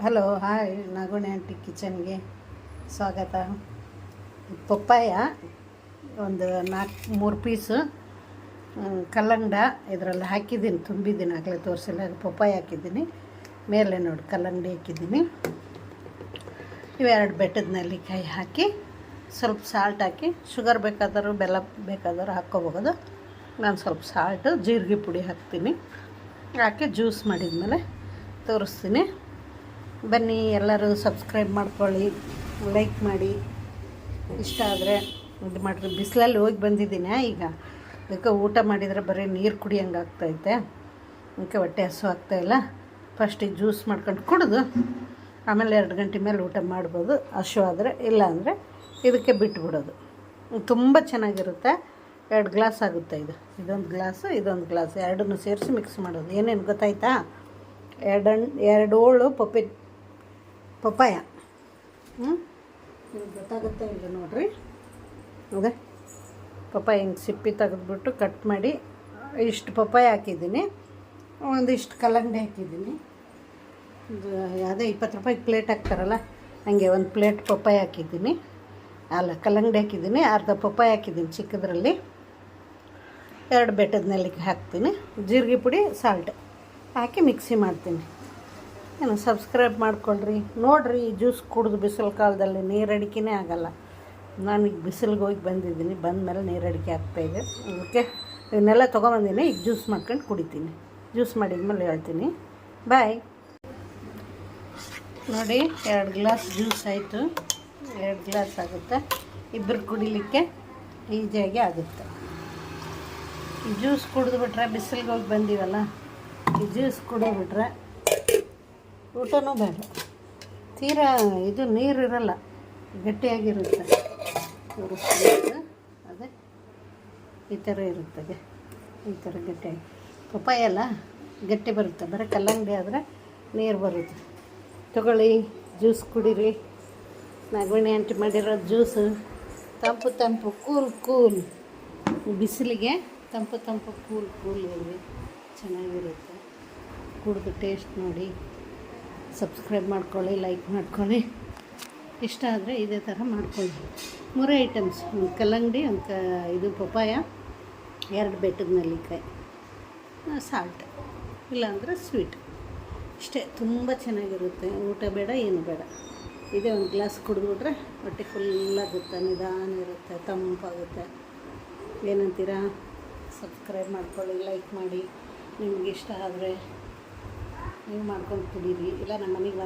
Hello hi ನಾಗುಣಿ aunty ಕಿಚನ್ಗೆ ಸ್ವಾಗತ. Papaya ಒಂದು 3 piece, ಕಲ್ಲಂಗಡ ಇದರಲ್ಲಿ ಹಾಕಿದ್ದೀನಿ, ತುಂಬಿದ್ದೀನಿ, ಆಗಲೇ ತೋರಿಸಿಲ್ಲ. ಅದು ಪಪ್ಪಾಯ ಹಾಕಿದ್ದೀನಿ, ಮೇಲೆ ನೋಡಿ ಕಲ್ಲಂಗಡಿ ಹಾಕಿದ್ದೀನಿ. ಇವೆರಡು ಬೆಟ್ಟದ ನೆಲ್ಲಿಕಾಯಿ ಹಾಕಿ ಸ್ವಲ್ಪ ಸಾಲ್ಟ್ ಹಾಕಿ, ಶುಗರ್ ಬೇಕಾದರೂ ಬೆಲ್ಲ ಬೇಕಾದರೂ ಹಾಕ್ಕೋಬಹುದು. ನಾನು ಸ್ವಲ್ಪ ಸಾಲ್ಟು ಜೀರಿಗೆ ಪುಡಿ ಹಾಕ್ತೀನಿ, ಹಾಕಿ ಜ್ಯೂಸ್ ಮಾಡಿದ್ಮೇಲೆ ತೋರಿಸ್ತೀನಿ. ಬನ್ನಿ, ಎಲ್ಲರೂ ಸಬ್ಸ್ಕ್ರೈಬ್ ಮಾಡ್ಕೊಳ್ಳಿ, ಲೈಕ್ ಮಾಡಿ, ಇಷ್ಟ ಆದರೆ ಇದು ಮಾಡಿರಿ. ಬಿಸಿಲಲ್ಲಿ ಹೋಗಿ ಬಂದಿದ್ದೀನಿ ಈಗ, ಅದಕ್ಕೆ ಊಟ ಮಾಡಿದರೆ ಬರೀ ನೀರು ಕುಡಿಯಂಗೆ ಆಗ್ತೈತೆ, ಅದಕ್ಕೆ ಹೊಟ್ಟೆ ಹಸು ಆಗ್ತಾಯಿಲ್ಲ. ಫಸ್ಟಿಗೆ ಜ್ಯೂಸ್ ಮಾಡ್ಕೊಂಡು ಕುಡಿದು ಆಮೇಲೆ 2 ಗಂಟೆ ಮೇಲೆ ಊಟ ಮಾಡ್ಬೋದು, ಹಸು ಆದರೆ. ಇಲ್ಲ ಅಂದರೆ ಇದಕ್ಕೆ ಬಿಟ್ಬಿಡೋದು. ತುಂಬ ಚೆನ್ನಾಗಿರುತ್ತೆ. 2 ಗ್ಲಾಸ್ ಆಗುತ್ತೆ. ಇದೊಂದು ಗ್ಲಾಸು, ಇದೊಂದು ಗ್ಲಾಸ್, ಎರಡನ್ನೂ ಸೇರಿಸಿ ಮಿಕ್ಸ್ ಮಾಡೋದು. ಏನೇನು ಗೊತ್ತಾಯ್ತಾ? 2 ಹೋಳು ಪಪ್ಪಾಯ. ಇದು ಗೊತ್ತಾಗುತ್ತೆ ಇಲ್ಲ ನೋಡಿರಿ. ಅದೇ ಪಪ್ಪಾಯ ಹಿಂಗೆ ಸಿಪ್ಪಿ ತೆಗೆದ್ಬಿಟ್ಟು ಕಟ್ ಮಾಡಿ ಇಷ್ಟು ಪಪ್ಪಾಯ ಹಾಕಿದ್ದೀನಿ, ಒಂದಿಷ್ಟು ಕಲ್ಲಂಗಡಿ ಹಾಕಿದ್ದೀನಿ. ಅದೇ 20 ರೂಪಾಯಿಗೆ ಪ್ಲೇಟ್ ಹಾಕ್ತಾರಲ್ಲ, ಹಾಗೆ ಒಂದು ಪ್ಲೇಟ್ ಪಪ್ಪಾಯ ಹಾಕಿದ್ದೀನಿ. ಅಲ್ಲ, ಕಲ್ಲಂಗಡಿ ಹಾಕಿದ್ದೀನಿ, ಅರ್ಧ ಪಪ್ಪಾಯ ಹಾಕಿದ್ದೀನಿ ಚಿಕ್ಕದ್ರಲ್ಲಿ. 2 ಬೆಟ್ಟದ ನೆಲ್ಲಿಕಾಯಿ ಹಾಕ್ತೀನಿ, ಜೀರಿಗೆ ಪುಡಿ, ಸಾಲ್ಟ್ ಹಾಕಿ ಮಿಕ್ಸಿ ಮಾಡ್ತೀನಿ. ಏನು ಸಬ್ಸ್ಕ್ರೈಬ್ ಮಾಡ್ಕೊಳ್ರಿ, ನೋಡಿರಿ. ಜ್ಯೂಸ್ ಕುಡಿದು ಬಿಸಿಲು ಕಾಲದಲ್ಲಿ ನೀರಡಿಕೆನೇ ಆಗೋಲ್ಲ. ನಾನೀಗ ಬಿಸಿಲಿಗೆ ಹೋಗಿ ಬಂದಿದ್ದೀನಿ, ಬಂದಮೇಲೆ ನೀರಡಿಕೆ ಆಗ್ತಾಯಿದೆ. ಅದಕ್ಕೆ ಇವನ್ನೆಲ್ಲ ತೊಗೊಂಬಂದಿನಿ. ಈಗ ಜ್ಯೂಸ್ ಮಾಡ್ಕೊಂಡು ಕುಡಿತೀನಿ. ಜ್ಯೂಸ್ ಮಾಡಿದ್ಮೇಲೆ ಹೇಳ್ತೀನಿ. ಬಾಯ್. ನೋಡಿ, 2 ಗ್ಲಾಸ್ ಜ್ಯೂಸ್ ಆಯಿತು. 2 ಗ್ಲಾಸ್ ಆಗುತ್ತೆ, ಇಬ್ಬರು ಕುಡಿಲಿಕ್ಕೆ ಈಸಿಯಾಗಿ ಆಗುತ್ತೆ. ಈ ಜ್ಯೂಸ್ ಕುಡಿದ್ಬಿಟ್ರೆ, ಬಿಸಿಲಿಗೆ ಹೋಗಿ ಬಂದೀವಲ್ಲ, ಈ ಜ್ಯೂಸ್ ಕುಡಿದ್ಬಿಟ್ರೆ ಊಟನೂ ಬೇಡ. ತೀರಾ ಇದು ನೀರಿರಲ್ಲ, ಗಟ್ಟಿಯಾಗಿರುತ್ತೆ. ಅದೇ ಈ ಥರ ಇರುತ್ತದೆ, ಈ ಥರ ಗಟ್ಟಿಯಾಗಿ. ಪಪ್ಪಾಯ ಎಲ್ಲ ಗಟ್ಟಿ ಬರುತ್ತೆ, ಬರೀ ಕಲ್ಲಂಗಡಿ ಆದರೆ ನೀರು ಬರುತ್ತೆ. ತಗೊಳ್ಳಿ, ಜ್ಯೂಸ್ ಕುಡೀರಿ. ನಾಗುಣಿ ಆಂಟಿ ಮಾಡಿರೋ ಜ್ಯೂಸು ತಂಪು ತಂಪು, ಕೂಲ್. ಬಿಸಿಲಿಗೆ ತಂಪು ಕೂಲ್ ಇರಲಿ, ಚೆನ್ನಾಗಿರುತ್ತೆ. ಕುಡಿದು ಟೇಸ್ಟ್ ನೋಡಿ. ಸಬ್ಸ್ಕ್ರೈಬ್ ಮಾಡ್ಕೊಳ್ಳಿ, ಲೈಕ್ ಮಾಡ್ಕೊಳ್ಳಿ. ಇಷ್ಟ ಆದರೆ ಇದೇ ಥರ ಮಾಡ್ಕೊಳ್ಳಿ. 3 ಐಟಮ್ಸ್, ಒಂದು ಕಲ್ಲಂಗಡಿ, ಇದು ಪಪ್ಪಾಯ, 2 ಬೆಟ್ಟದ ನೆಲ್ಲಿಕಾಯಿ, ಸಾಲ್ಟ್, ಇಲ್ಲಾಂದರೆ ಸ್ವೀಟ್. ಇಷ್ಟೇ, ತುಂಬ ಚೆನ್ನಾಗಿರುತ್ತೆ. ಊಟ ಬೇಡ, ಏನು ಬೇಡ. ಇದೇ ಒಂದು ಗ್ಲಾಸ್ ಕುಡಿದ್ಬಿಟ್ರೆ ಹೊಟ್ಟೆ ಫುಲ್ಲಾಗುತ್ತೆ, ನಿಧಾನ ಇರುತ್ತೆ, ತಂಪಾಗುತ್ತೆ. ಏನಂತೀರಾ? ಸಬ್ಸ್ಕ್ರೈಬ್ ಮಾಡ್ಕೊಳ್ಳಿ, ಲೈಕ್ ಮಾಡಿ. ನಿಮ್ಗೆ ಇಷ್ಟ ಆದರೆ ನೀವು ಮಾಡ್ಕೊಂಡು ಕುಡೀರಿ. ಇಲ್ಲ ನಮ್ಮ ಮನೆಗೆ ಬಂದರೆ